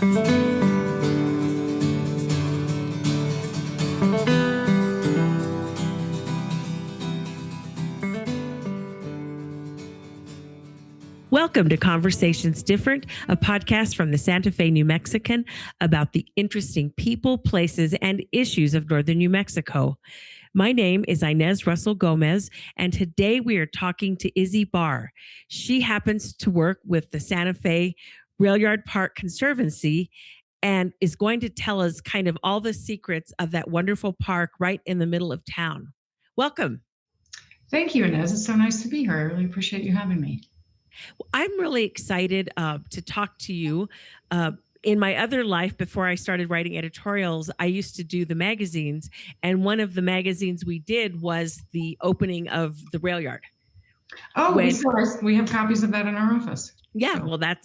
Welcome to Conversations Different, a podcast from the Santa Fe New Mexican about the interesting people, places, and issues of northern New Mexico. My name is Inez Russell Gomez, and today we are talking to Izzy Barr. She happens to work with the Santa Fe Railyard Park Conservancy and is going to tell us kind of all the secrets of that wonderful park right in the middle of town. Welcome. Thank you, Inez. It's so nice to be here. I really appreciate you having me. I'm really excited to talk to you. In my other life, before I started writing editorials, I used to do the magazines. And one of the magazines we did was the opening of the Railyard. Oh, we have copies of that in our office. Yeah, so. Well, that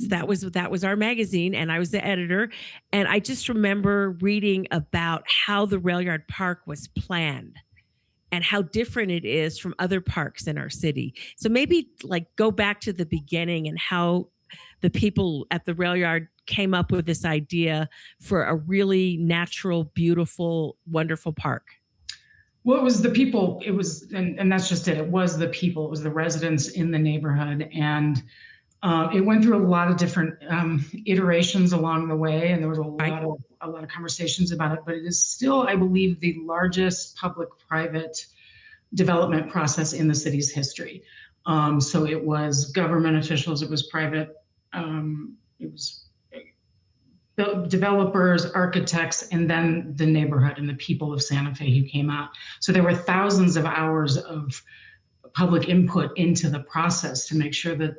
was our magazine, and I was the editor. And I just remember reading about how the Railyard Park was planned and how different it is from other parks in our city. So maybe go back to the beginning and how the people at the Railyard came up with this idea for a really natural, beautiful, wonderful park. Well, it was the people, and that's just it. It was the people, it was the residents in the neighborhood. And it went through a lot of different iterations along the way. And there was a lot of conversations about it, but it is still, I believe, the largest public-private development process in the city's history. So it was government officials, it was private, it was developers, architects, and then the neighborhood and the people of Santa Fe who came out. So there were thousands of hours of public input into the process to make sure that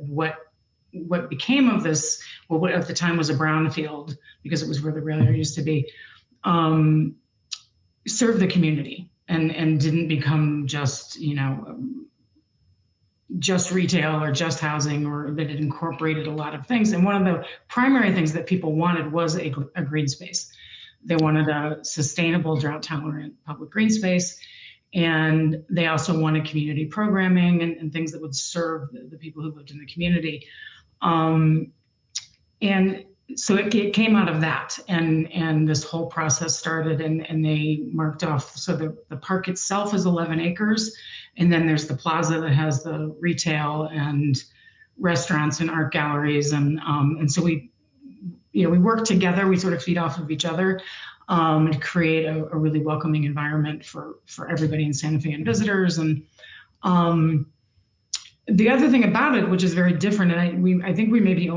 what became of this, well, what at the time was a brownfield, because it was where the Railyard used to be, served the community and didn't become just, just retail or just housing, or that it incorporated a lot of things. And one of the primary things that people wanted was a green space. They wanted a sustainable, drought-tolerant public green space. And they also wanted community programming and things that would serve the people who lived in the community. And so it came out of that, and this whole process started, and they marked off. So the park itself is 11 acres, and then there's the plaza that has the retail and restaurants and art galleries, and so we work together. We sort of feed off of each other to create a really welcoming environment for everybody in Santa Fe and visitors. And the other thing about it, which is very different, and I think we may be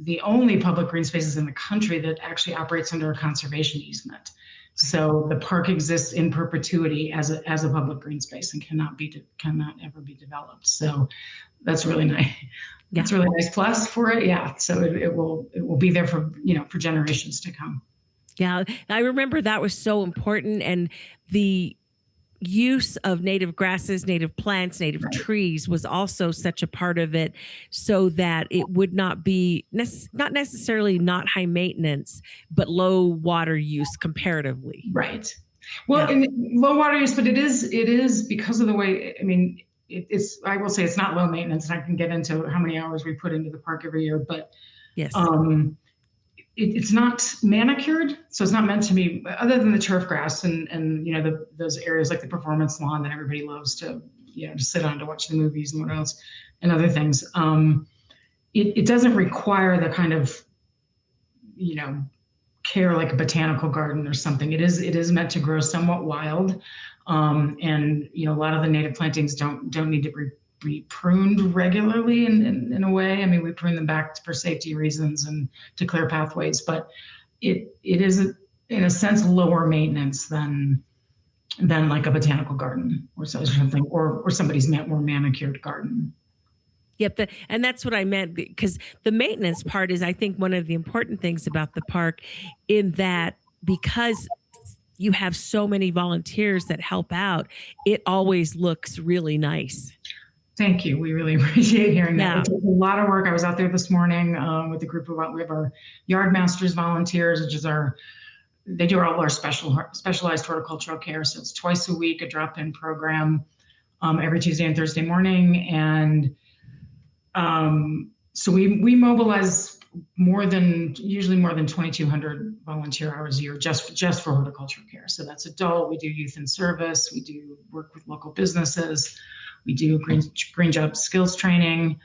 the only public green spaces in the country that actually operates under a conservation easement. So the park exists in perpetuity as a public green space and cannot ever be developed. So that's really nice. Yeah. That's a really nice plus for it. Yeah. So it will be there for generations to come. Yeah. I remember that was so important, and the use of native grasses, native plants, native trees was also such a part of it, so that it would not be not necessarily not high maintenance, but low water use comparatively. Right. Well, yeah. Low water use, but it is because of the way, I will say it's not low maintenance, and I can get into how many hours we put into the park every year, but yes. It's not manicured, so it's not meant to be, other than the turf grass and those areas like the performance lawn that everybody loves to to sit on to watch the movies and what else and other things. It doesn't require the kind of care like a botanical garden or something. It is meant to grow somewhat wild, and a lot of the native plantings don't need to be pruned regularly in a way. We prune them back for safety reasons and to clear pathways, but it is in a sense lower maintenance than like a botanical garden or something, or somebody's more manicured garden. Yep, and that's what I meant, because the maintenance part is, I think, one of the important things about the park, in that because you have so many volunteers that help out, it always looks really nice. Thank you. We really appreciate hearing that. It's a lot of work. I was out there this morning with a group of our yard masters volunteers, which is they do all our specialized horticultural care. So it's twice a week, a drop-in program every Tuesday and Thursday morning. And So we mobilize usually more than 2,200 volunteer hours a year just for horticulture care. So that's adult. We do youth in service. We do work with local businesses. We do green job skills training.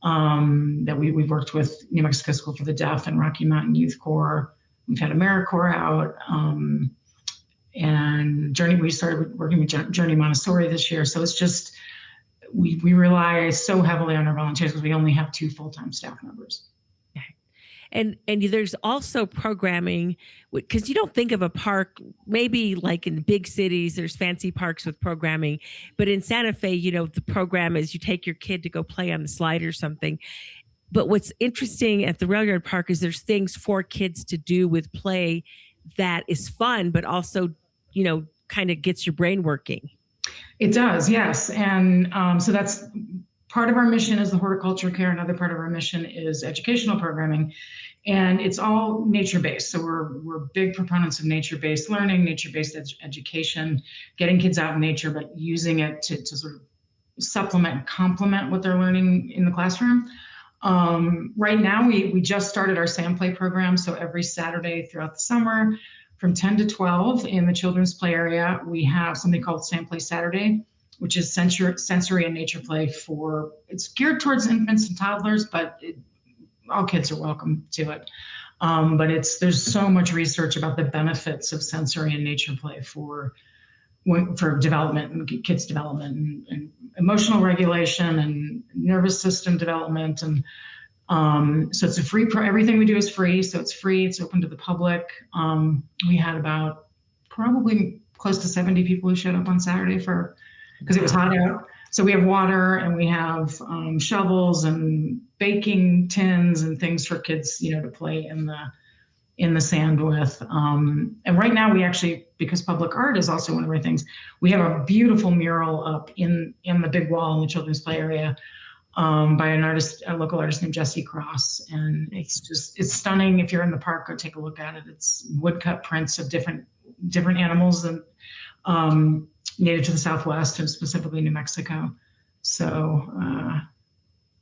That we've worked with New Mexico School for the Deaf and Rocky Mountain Youth Corps. We've had AmeriCorps out, and Journey. We started working with Journey Montessori this year. So it's just we rely so heavily on our volunteers because we only have 2 full-time staff members. And there's also programming, because you don't think of a park, maybe like in big cities, there's fancy parks with programming, but in Santa Fe, the program is you take your kid to go play on the slide or something. But what's interesting at the Railyard Park is there's things for kids to do with play that is fun, but also, kind of gets your brain working. It does, yes. And so that's part of our mission is the horticulture care. Another part of our mission is educational programming. And it's all nature-based. So we're big proponents of nature-based learning, nature-based education, getting kids out in nature, but using it to sort of supplement and complement what they're learning in the classroom. Right now, we just started our sand play program. So every Saturday throughout the summer, from 10 to 12 in the children's play area, we have something called Sand Play Saturday, which is sensory and nature play it's geared towards infants and toddlers, but all kids are welcome to it. But there's so much research about the benefits of sensory and nature play for development and kids' development and emotional regulation and nervous system development. And so it's a free, everything we do is free. So it's free, it's open to the public. We had about probably close to 70 people who showed up on Saturday because it was hot out. So we have water and we have shovels and baking tins and things for kids, to play in the sand with. And right now we actually, because public art is also one of our things, we have a beautiful mural up in the big wall in the children's play area by a local artist named Jesse Cross. And it's stunning. If you're in the park, go take a look at it. It's woodcut prints of different animals and native to the Southwest and specifically New Mexico. So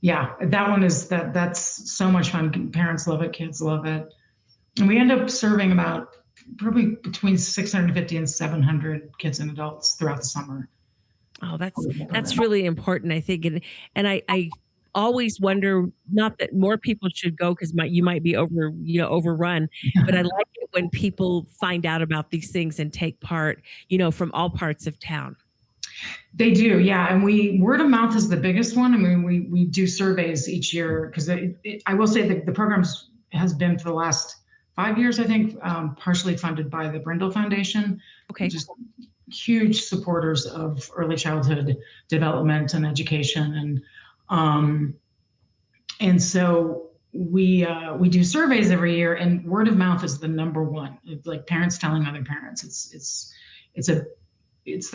yeah, that one that's so much fun. Parents love it, kids love it. And we end up serving about probably between 650 and 700 kids and adults throughout the summer. Oh, that's really important, I think. And I always wonder, not that more people should go because you might be overrun, but I like it when people find out about these things and take part, from all parts of town. They do, yeah. And word of mouth is the biggest one. I mean, we do surveys each year because I will say that the program has been for the last 5 years, I think, partially funded by the Brindle Foundation. Okay. Just huge supporters of early childhood development and education. And so we do surveys every year, and word of mouth is the number one. It's like parents telling other parents. It's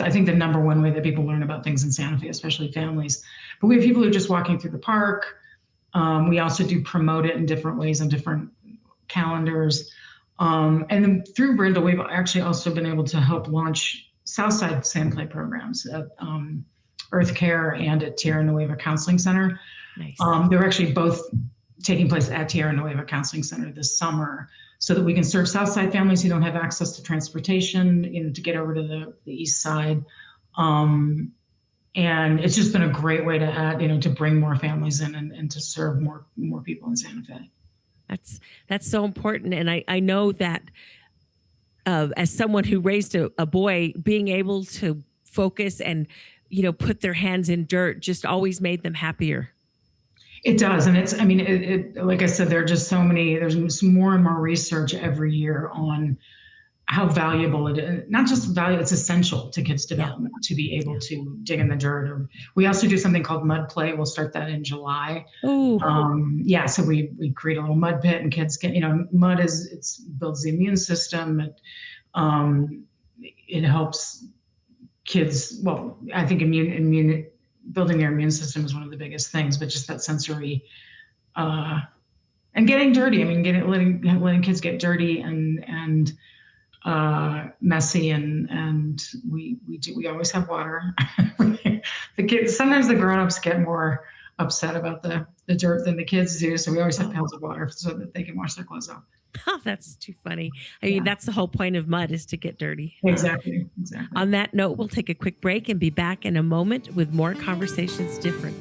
I think the number one way that people learn about things in Santa Fe, especially families. But we have people who are just walking through the park. We also do promote it in different ways on different calendars. And then through Brindle, we've actually also been able to help launch Southside Sand Play programs at Earth Care and at Tierra Nueva Counseling Center. Nice. They're actually both taking place at Tierra Nueva Counseling Center this summer, so that we can serve Southside families who don't have access to transportation, to get over to the East Side. And it's just been a great way to add, to bring more families in and to serve more people in Santa Fe. That's so important. And I know that as someone who raised a boy, being able to focus and, put their hands in dirt just always made them happier. It does. And like I said, there are just there's more and more research every year on how valuable it is. Not just valuable, it's essential to kids' development to be able to dig in the dirt. We also do something called mud play. We'll start that in July. Oh, so we create a little mud pit, and kids get, mud builds the immune system. It helps kids. Well, I think building their immune system is one of the biggest things, but just that sensory, and getting dirty. Letting kids get dirty and messy, and we always have water. The kids, sometimes the grown-ups get more upset about the dirt than the kids do. So we always have pails of water so that they can wash their clothes off. Oh, that's too funny. I mean, that's the whole point of mud, is to get dirty. Exactly. On that note, we'll take a quick break and be back in a moment with more Conversations Different.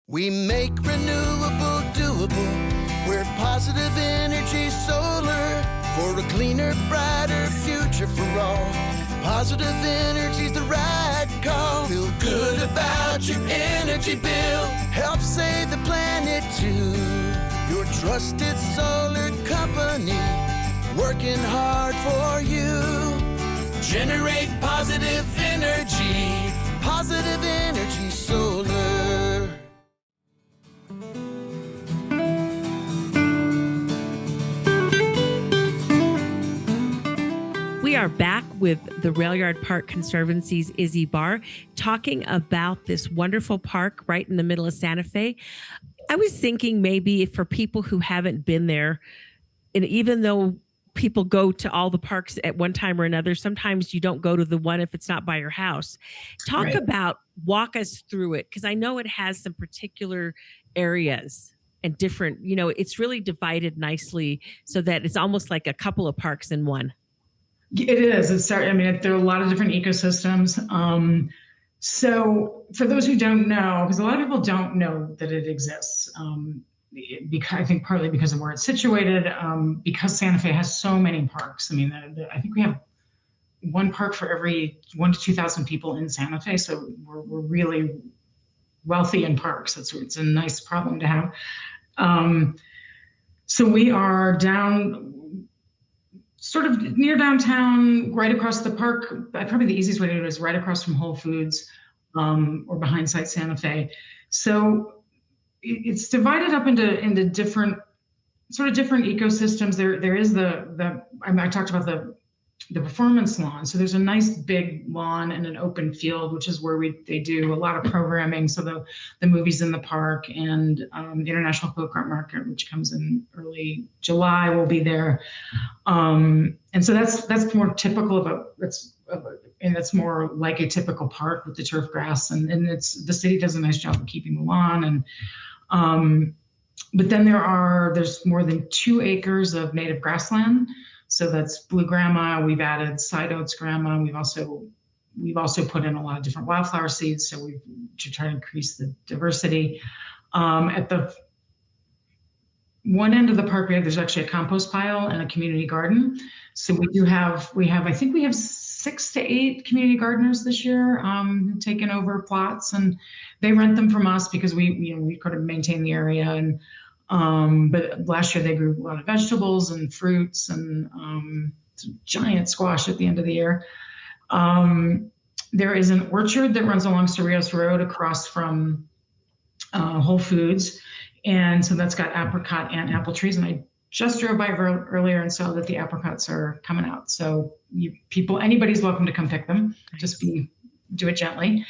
We make renewable doable. We're positive energy solar for a cleaner, brighter future for all. Positive energy's the right call. Feel good about your energy bill. Help save the planet too. Your trusted solar company, working hard for you. Generate positive energy. Positive energy solar. We are back with the Railyard Park Conservancy's Izzy Barr, talking about this wonderful park right in the middle of Santa Fe. I was thinking maybe for people who haven't been there, and even though people go to all the parks at one time or another, sometimes you don't go to the one if it's not by your house. Talk about, walk us through it, because I know it has some particular areas and different, it's really divided nicely so that it's almost like a couple of parks in one. It is. There are a lot of different ecosystems. So for those who don't know, because a lot of people don't know that it exists, because I think partly because of where it's situated, because Santa Fe has so many parks. I think we have one park for every 1,000 to 2,000 people in Santa Fe. So we're really wealthy in parks. It's a nice problem to have. So we are down sort of near downtown, right across the park. Probably the easiest way to do it is right across from Whole Foods, or behind Site Santa Fe. So it's divided up into different ecosystems. There is I talked about the performance lawn. So there's a nice big lawn and an open field, which is where they do a lot of programming. So the movies in the park, and the International Go-Kart Market, which comes in early July, will be there. And so that's more typical and that's more like a typical park with the turf grass, and the city does a nice job of keeping the lawn. And but then there's more than 2 acres of native grassland. So that's blue grama. We've added side oats grama. We've also put in a lot of different wildflower seeds. So to try to increase the diversity. At the one end of the park, there's actually a compost pile and a community garden. So I think we have 6 to 8 community gardeners this year, taken over plots, and they rent them from us because we could have maintained the area. And but last year they grew a lot of vegetables and fruits, and some giant squash at the end of the year. There is an orchard that runs along Cerrillos Road across from Whole Foods. And so that's got apricot and apple trees. And I just drove by earlier and saw that the apricots are coming out. So anybody's welcome to come pick them. Just do it gently.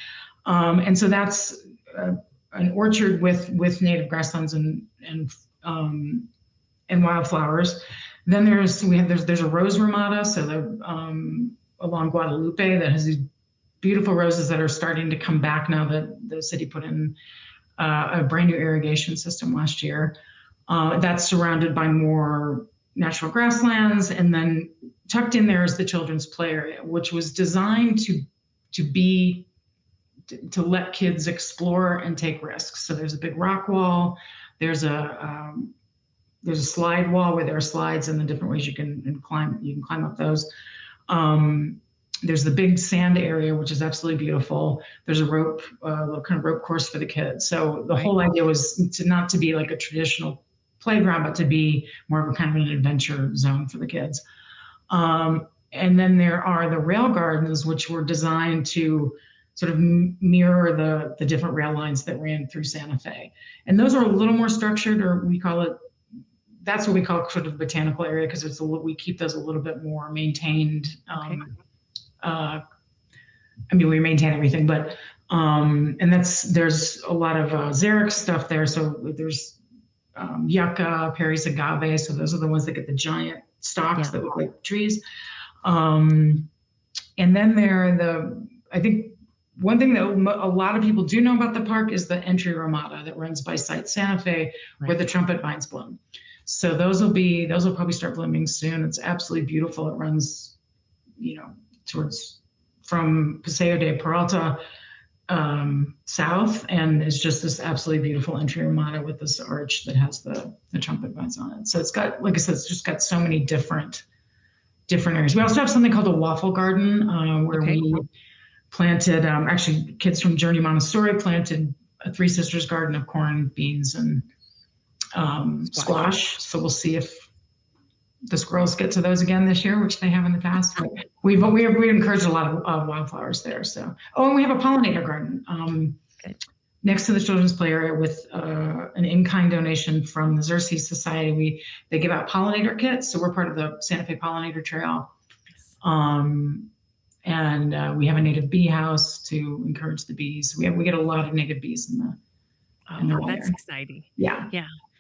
And so that's an orchard with native grasslands and wildflowers. Then there's a rose ramada, so along Guadalupe, that has these beautiful roses that are starting to come back now that the city put in a brand new irrigation system last year. That's surrounded by more natural grasslands, and then tucked in there is the children's play area, which was designed to let kids explore and take risks. So there's a big rock wall. There's a slide wall where there are slides and the different ways you can climb up those. There's the big sand area, which is absolutely beautiful. There's a little kind of rope course for the kids. So the whole idea was not to be like a traditional playground, but to be more of a kind of an adventure zone for the kids. And then there are the rail gardens, which were designed to sort of mirror the different rail lines that ran through Santa Fe. And those are a little more structured, or that's what we call sort of the botanical area, because we keep those a little bit more maintained. We maintain everything, but there's a lot of xeric stuff there. So there's yucca, Perry's agave. So those are the ones that get the giant stalks that look like trees. And then I think one thing that a lot of people do know about the park is the entry ramada that runs by Site Santa Fe, where the trumpet vines bloom. So those will probably start blooming soon. It's absolutely beautiful. It runs, from Paseo de Peralta south, and it's just this absolutely beautiful entry ramada with this arch that has the trumpet vines on it. So it's got, like I said, it's just got so many different areas. We also have something called a waffle garden, where we planted, actually kids from Journey Montessori planted a Three Sisters garden of corn, beans, and squash. So we'll see if the squirrels get to those again this year, which they have in the past. But we encourage a lot of wildflowers there. So, and we have a pollinator garden next to the children's play area with an in-kind donation from the Xerces Society. They give out pollinator kits, so we're part of the Santa Fe Pollinator Trail. And we have a native bee house to encourage the bees. We get a lot of native bees in the that's exciting. Yeah.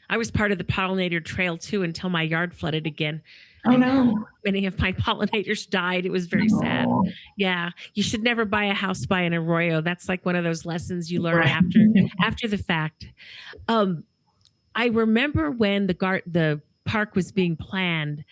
I was part of the pollinator trail too until my yard flooded again. Oh no! Many of my pollinators died. It was very sad. Yeah, you should never buy a house by an arroyo. That's like one of those lessons you learn after the fact. I remember when the park was being planned.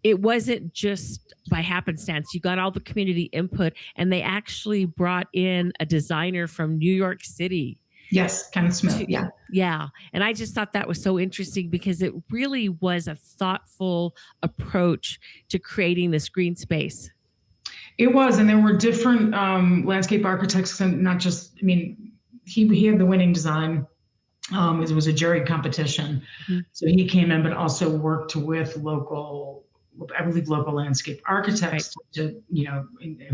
It wasn't just by happenstance. You got all the community input, and they actually brought in a designer from New York City. Yes, Kenneth Smith. Yeah. Yeah. And I just thought that was so interesting because it really was a thoughtful approach to creating this green space. It was. And there were different landscape architects, and not just, he had the winning design. It was a jury competition. Mm-hmm. So he came in, but also worked with local landscape architects who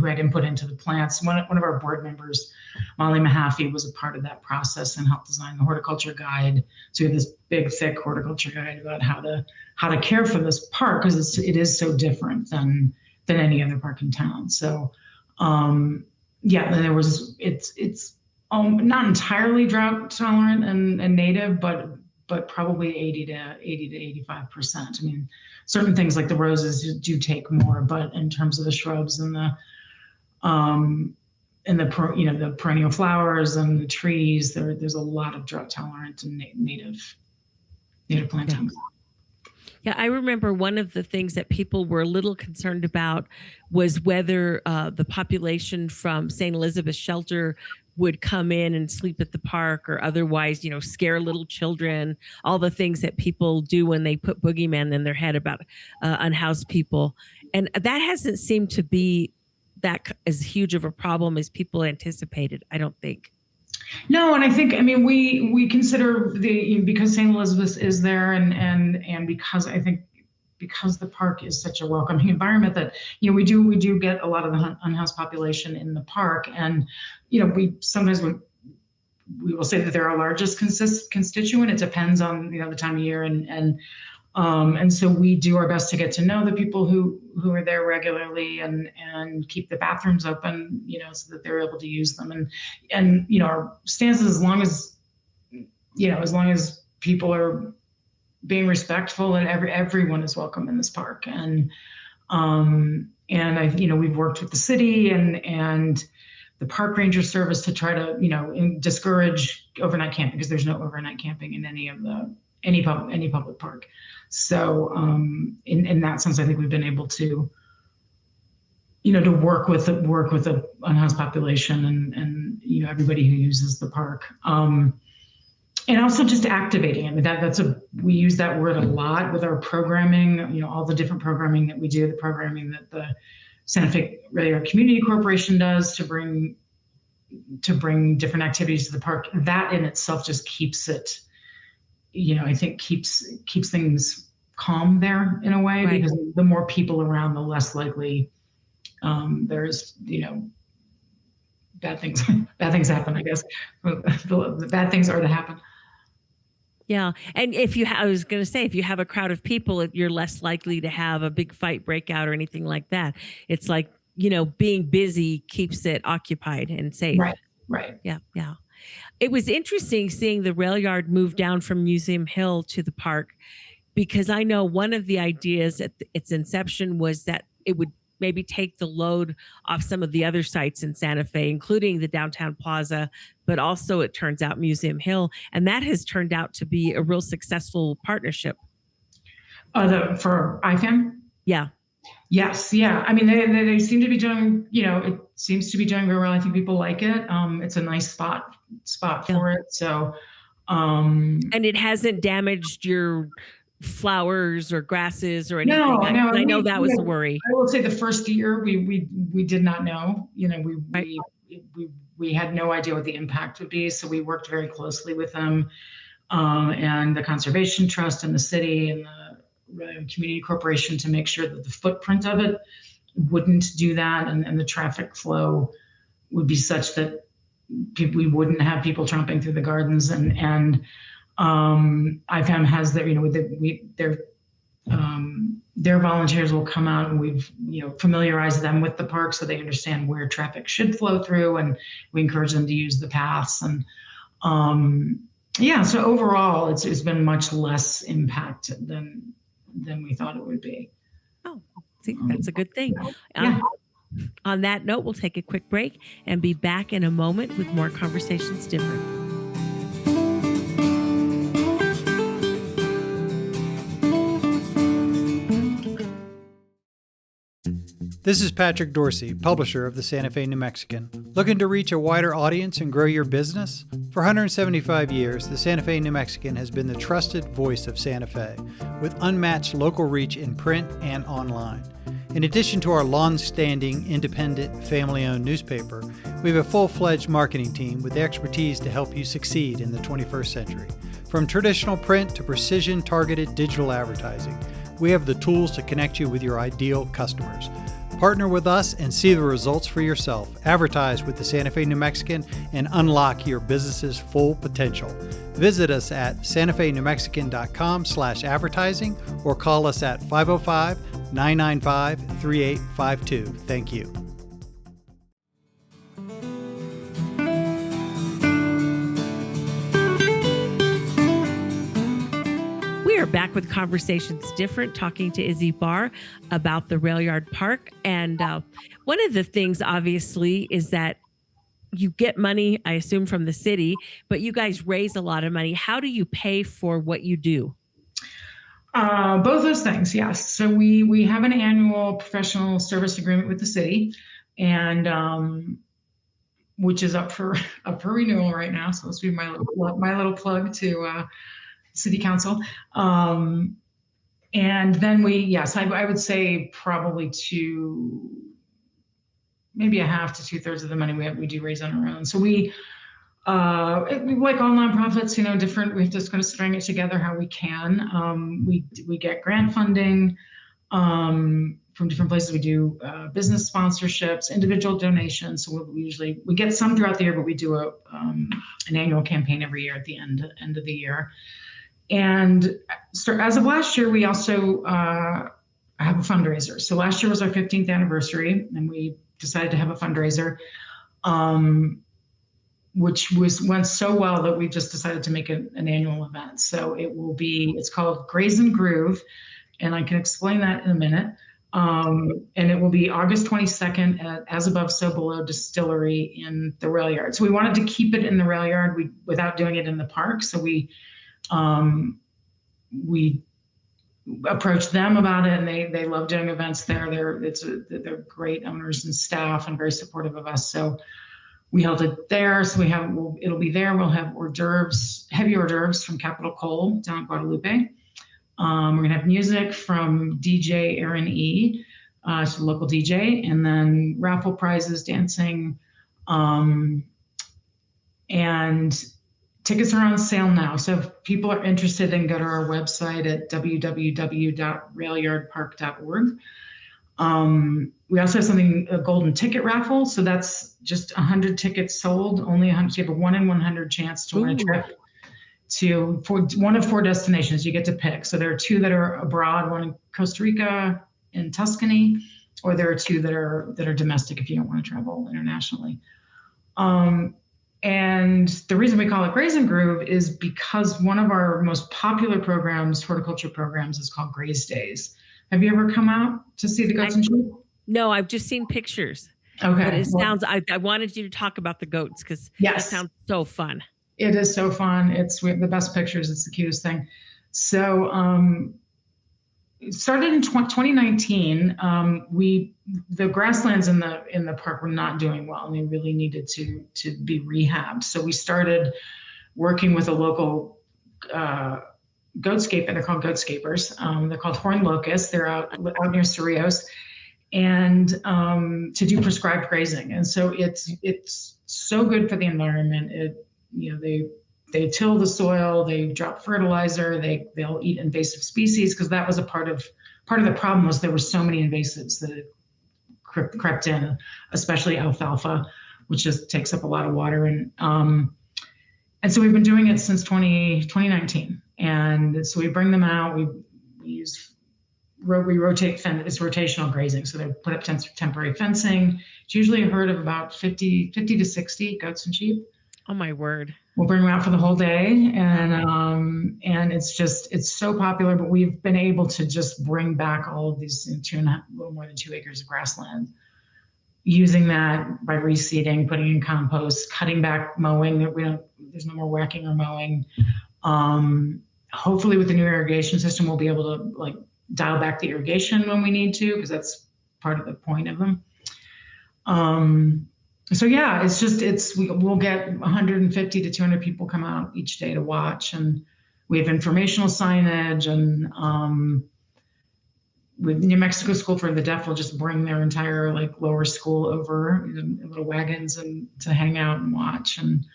had input into the plants. One of our board members, Molly Mahaffey, was a part of that process and helped design the horticulture guide. So we have this big, thick horticulture guide about how to care for this park, because it is so different than any other park in town. So then there was it's not entirely drought tolerant and native, but probably 80 to 85%. Certain things like the roses do take more, but in terms of the shrubs and the perennial flowers and the trees, there's a lot of drought tolerant and native plantings. Yeah, I remember one of the things that people were a little concerned about was whether the population from St. Elizabeth's shelter would come in and sleep at the park, or otherwise, scare little children, all the things that people do when they put boogeymen in their head about unhoused people. And that hasn't seemed to be that as huge of a problem as people anticipated, I don't think. No, and I think, we consider because St. Elizabeth's is there, and because I think because the park is such a welcoming environment that, we do get a lot of the unhoused population in the park. And, we sometimes we will say that they're our largest constituent. It depends on, the time of year. And so we do our best to get to know the people who are there regularly and keep the bathrooms open, so that they're able to use them. And our stance is as long as people are being respectful, and everyone is welcome in this park. And we've worked with the city and the park ranger service to try to, discourage overnight camping, because there's no overnight camping in any public park. So in that sense, I think we've been able to, to work with the unhoused population and everybody who uses the park. And also just activating. We use that word a lot with our programming, all the different programming that we do, the programming that the Santa Fe Railyard Community Corporation does to bring different activities to the park. That in itself just keeps it, I think keeps things calm there in a way, right? Because the more people around, the less likely there's, bad things happen, I guess. The bad things are to happen. Yeah. And I was going to say, if you have a crowd of people, you're less likely to have a big fight break out or anything like that. It's like, being busy keeps it occupied and safe. Right. Yeah. Yeah. It was interesting seeing the rail yard move down from Museum Hill to the park, because I know one of the ideas at its inception was that it would maybe take the load off some of the other sites in Santa Fe, including the downtown Plaza, but also it turns out Museum Hill. And that has turned out to be a real successful partnership. For IFAM? Yeah. Yes. Yeah. I mean, they seem to be doing, it seems to be doing very well. I think people like it. It's a nice spot for it. So, and it hasn't damaged your flowers or grasses or anything. No. I know that was a worry. I will say the first year we did not know, we had no idea what the impact would be. So we worked very closely with them, and the Conservation Trust and the city and the community corporation to make sure that the footprint of it wouldn't do that, and the traffic flow would be such that we wouldn't have people tromping through the gardens. And IFAM has their volunteers will come out, and we've familiarized them with the park so they understand where traffic should flow through, and we encourage them to use the paths. And so overall it's been much less impact than we thought it would be. Oh, see, that's a good thing. Yeah. On that note, we'll take a quick break and be back in a moment with more Conversations Different. This is Patrick Dorsey, publisher of the Santa Fe New Mexican. Looking to reach a wider audience and grow your business? For 175 years, the Santa Fe New Mexican has been the trusted voice of Santa Fe, with unmatched local reach in print and online. In addition to our long-standing, independent, family-owned newspaper, we have a full-fledged marketing team with the expertise to help you succeed in the 21st century. From traditional print to precision-targeted digital advertising, we have the tools to connect you with your ideal customers. Partner with us and see the results for yourself. Advertise with the Santa Fe New Mexican and unlock your business's full potential. Visit us at santaFeNewMexican.com/advertising or call us at 505-995-3852. Thank you. We are back with Conversations Different, talking to Izzy Barr about the Railyard Park. And one of the things, obviously, is that you get money, I assume, from the city, but you guys raise a lot of money. How do you pay for what you do? Both those things, yes. So we have an annual professional service agreement with the city, and which is up for renewal right now. So this will be my little plug to City Council. And then I would say probably maybe a half to 2/3 of the money we do raise on our own. So we, like all nonprofits, different, we've just got to string it together how we can. We get grant funding from different places. We do business sponsorships, individual donations. So we get some throughout the year, but we do an annual campaign every year at the end of the year. And as of last year, we also have a fundraiser. So last year was our 15th anniversary, and we decided to have a fundraiser, which went so well that we just decided to make an annual event. So it's called Graze and Groove, and I can explain that in a minute. And it will be August 22nd at As Above, So Below Distillery in the Railyard. So we wanted to keep it in the Railyard without doing it in the park. So we approached them about it, and they love doing events there. They're great owners and staff and very supportive of us. So we held it there. So it'll be there. We'll have heavy hors d'oeuvres from Capitol Coal down in Guadalupe. We're gonna have music from DJ Aaron E, she's a local DJ, and then raffle prizes, dancing, and tickets are on sale now. So if people are interested, they can go to our website at www.railyardpark.org. We also have a golden ticket raffle. So that's just 100 tickets sold, only 100. So you have a 1 in 100 chance to win a trip for one of 4 destinations you get to pick. So there are 2 that are abroad, one in Costa Rica and Tuscany, or there are 2 that are domestic if you don't want to travel internationally. And the reason we call it Graze and Groove is because one of our most popular programs, horticulture programs, is called Graze Days. Have you ever come out to see the goats and sheep? No, I've just seen pictures. Okay. But it Well, sounds, I wanted you to talk about the goats because that yes, sounds so fun. it is so fun. We have the best pictures. It's the cutest thing. So it started in 2019. The grasslands in the park were not doing well, and they really needed to be rehabbed. So we started working with a local goatscaper. They're called goatscapers. They're called horned locusts. They're out near Cerrillos, and to do prescribed grazing. And so it's so good for the environment. They till the soil, they drop fertilizer, they'll eat invasive species, because that was part of the problem was there were so many invasives that crept in, especially alfalfa, which just takes up a lot of water. And so we've been doing it since 2019. And so we bring them out, we rotate, it's rotational grazing. So they put up temporary fencing. It's usually a herd of about 50 to 60 goats and sheep. Oh my word. We'll bring them out for the whole day. And it's so popular, but we've been able to just bring back all of these little more than 2 acres of grassland, using that by reseeding, putting in compost, cutting back mowing. There's no more whacking or mowing. Hopefully with the new irrigation system, we'll be able to dial back the irrigation when we need to, because that's part of the point of them. So yeah, we'll get 150 to 200 people come out each day to watch, and we have informational signage, and with New Mexico School for the Deaf will just bring their entire lower school over in little wagons and to hang out and watch, and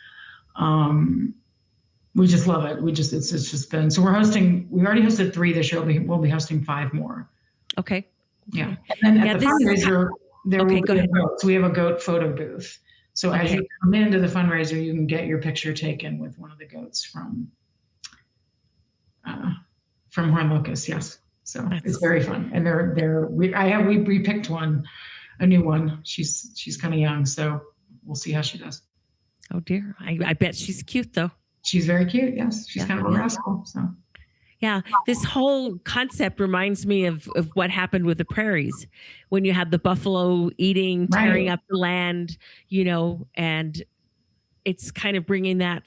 we just love it. It's just been, so we already hosted 3 this year. We'll be hosting 5 more. Okay. Yeah. And then at the fundraiser, there will be so we have a goat photo booth. So as you come into the fundraiser, you can get your picture taken with one of the goats from Horn Locust. Yes. So it's very fun. And we picked a new one. She's kind of young, so we'll see how she does. Oh dear. I bet she's cute though. She's very cute. Yes. She's kind of a rascal. So. Yeah, this whole concept reminds me of what happened with the prairies when you had the buffalo tearing up the land, and it's kind of bringing that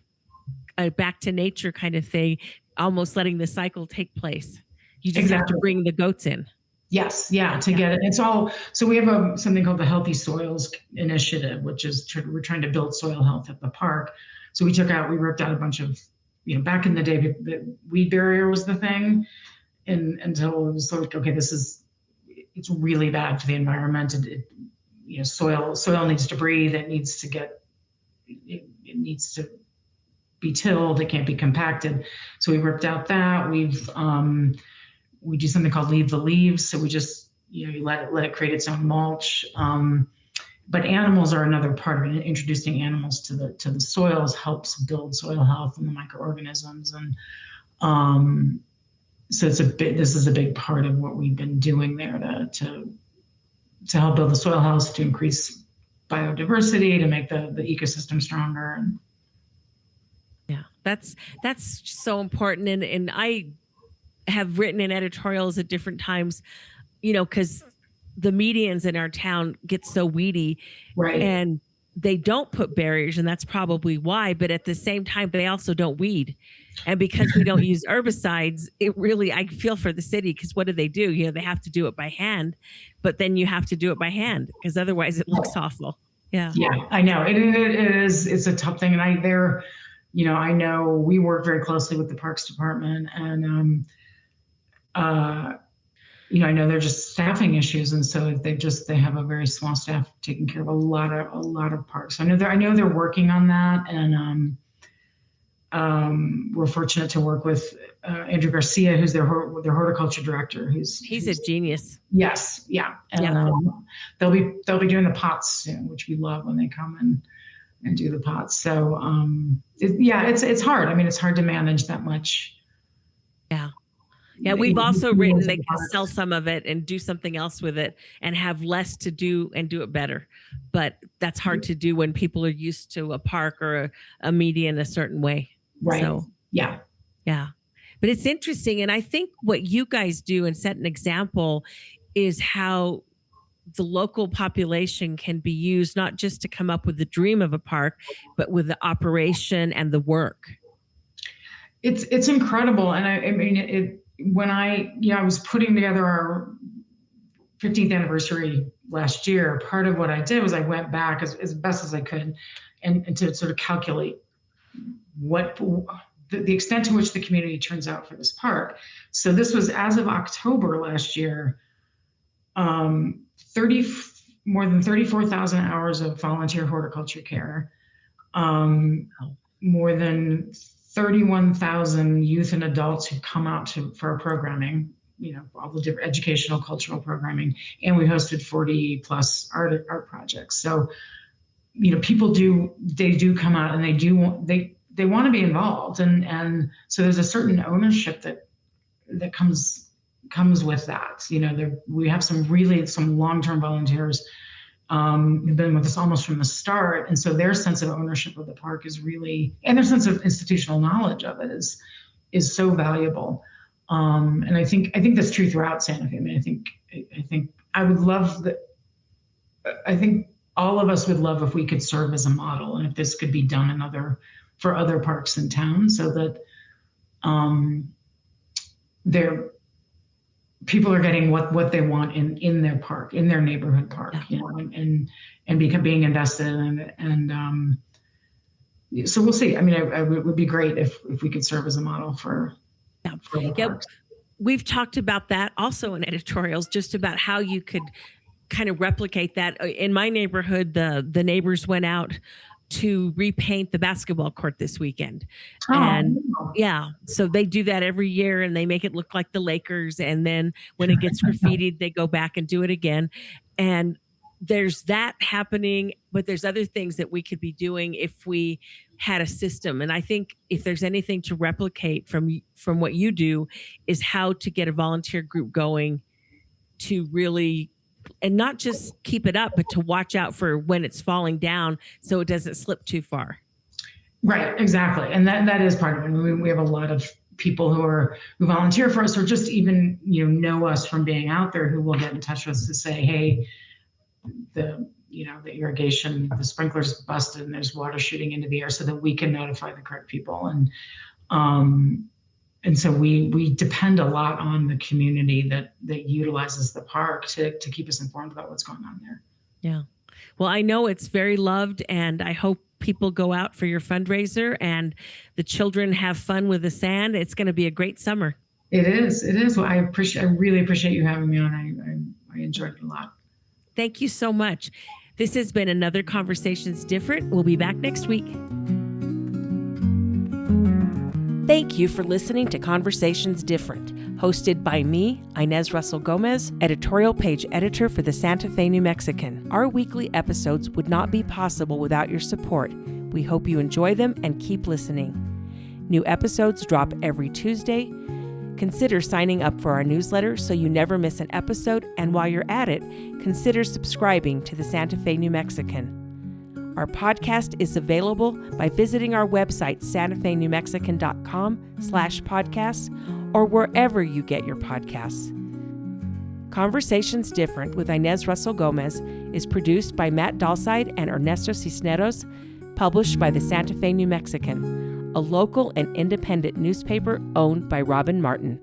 back to nature kind of thing, almost letting the cycle take place. You just have to bring the goats in. Yes, yeah, to get it. It's all, so we have something called the Healthy Soils Initiative, which is we're trying to build soil health at the park. So we ripped out a bunch of, back in the day, the weed barrier was the thing, and until it was okay, it's really bad for the environment. And soil needs to breathe. It needs to be tilled. It can't be compacted. So we ripped out that. We do something called Leave the Leaves. So we just, you let it create its own mulch. But animals are another part of it. Introducing animals to the soils helps build soil health and the microorganisms. And so this is a big part of what we've been doing there to help build the soil health, to increase biodiversity, to make the ecosystem stronger. And yeah, that's so important. And I have written in editorials at different times, because the medians in our town get so weedy, right, and they don't put barriers, and that's probably why. But at the same time, they also don't weed, and because we don't use herbicides, I feel for the city, because what do? They have to do it by hand, but then you have to do it by hand because otherwise it looks awful. Yeah, I know it is. It's a tough thing, and I know we work very closely with the Parks Department, and I know they're just staffing issues, and so they have a very small staff taking care of a lot of parks. I know they're working on that, and we're fortunate to work with Andrew Garcia, who's their horticulture director. He's a genius. Yes, yeah, and they'll be doing the pots soon, which we love when they come and do the pots. So it's hard. I mean, it's hard to manage that much. Yeah. Yeah, we've also written they can sell some of it and do something else with it and have less to do and do it better. But that's hard to do when people are used to a park or a median a certain way. Right. So, yeah. But it's interesting. And I think what you guys do and set an example is how the local population can be used not just to come up with the dream of a park, but with the operation and the work. It's incredible. And I mean, when I was putting together our 15th anniversary last year, part of what I did was I went back as best as I could and to sort of calculate what the extent to which the community turns out for this park. So this was as of October last year, more than 34,000 hours of volunteer horticulture care, more than 31,000 youth and adults who come out for our programming, all the different educational, cultural programming, and we hosted 40 plus art projects. So, people do come out and they want to be involved, and so there's a certain ownership that comes with that. We have some long-term volunteers who've been with us almost from the start, and so their sense of ownership of the park is really, and their sense of institutional knowledge of it is so valuable. And I think that's true throughout Santa Fe. I mean, I think I would love that. I think all of us would love if we could serve as a model, and if this could be done for other parks in town, so that people are getting what they want in their park, in their neighborhood park, and being invested in it. And so we'll see. I mean, it would be great if we could serve as a model for parks. We've talked about that also in editorials, just about how you could kind of replicate that. In my neighborhood, the neighbors went out to repaint the basketball court this weekend. And so they do that every year, and they make it look like the Lakers. And then when it gets graffitied, they go back and do it again. And there's that happening, but there's other things that we could be doing if we had a system. And I think if there's anything to replicate from what you do, is how to get a volunteer group going to really, and not just keep it up, but to watch out for when it's falling down so it doesn't slip too far. Right, exactly. And that is part of it. I mean, we have a lot of people who volunteer for us, or just even, know us from being out there, who will get in touch with us to say, hey, the irrigation, the sprinklers busted and there's water shooting into the air, so that we can notify the correct people. And so we depend a lot on the community that utilizes the park to keep us informed about what's going on there. Yeah. Well, I know it's very loved, and I hope people go out for your fundraiser and the children have fun with the sand. It's going to be a great summer. It is. Well, I really appreciate you having me on. I enjoyed it a lot. Thank you so much. This has been another Conversations Different. We'll be back next week. Thank you for listening to Conversations Different, hosted by me, Inez Russell Gomez, editorial page editor for the Santa Fe New Mexican. Our weekly episodes would not be possible without your support. We hope you enjoy them and keep listening. New episodes drop every Tuesday. Consider signing up for our newsletter so you never miss an episode, and while you're at it, consider subscribing to the Santa Fe New Mexican. Our podcast is available by visiting our website, santafenewmexican.com/podcasts, or wherever you get your podcasts. Conversations Different with Inez Russell Gomez is produced by Matt Dalside and Ernesto Cisneros, published by the Santa Fe New Mexican, a local and independent newspaper owned by Robin Martin.